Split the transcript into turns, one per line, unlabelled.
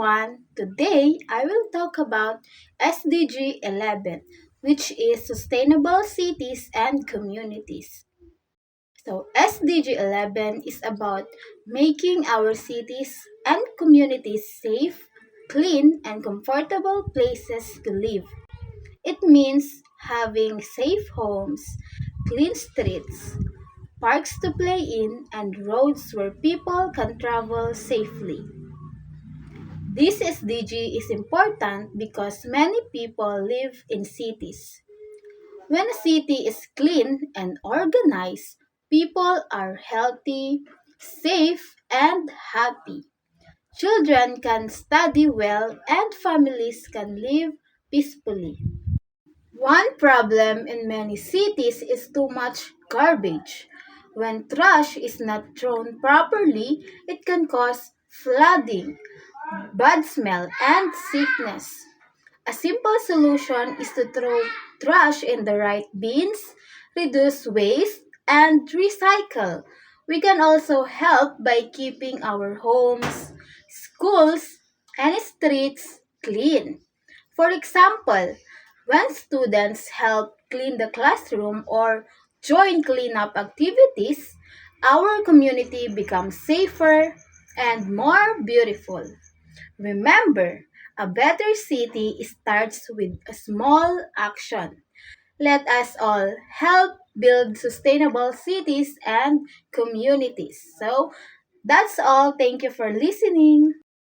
everyone. Today I will talk about SDG 11, which is Sustainable Cities and Communities. So, SDG 11 is about making our cities and communities safe, clean, and comfortable places to live. It means having safe homes, clean streets, parks to play in, and roads where people can travel safely. This SDG is important because many people live in cities. When a city is clean and organized, people are healthy, safe, and happy. Children can study well and families can live peacefully. One problem in many cities is too much garbage. When trash is not thrown properly, it can cause flooding, bad smell, and sickness. A simple solution is to throw trash in the right bins, reduce waste, and recycle. We can also help by keeping our homes, schools, and streets clean. For example, when students help clean the classroom or join cleanup activities, our community becomes safer and more beautiful. Remember, a better city starts with a small action. Let us all help build sustainable cities and communities. So, that's all. Thank you for listening.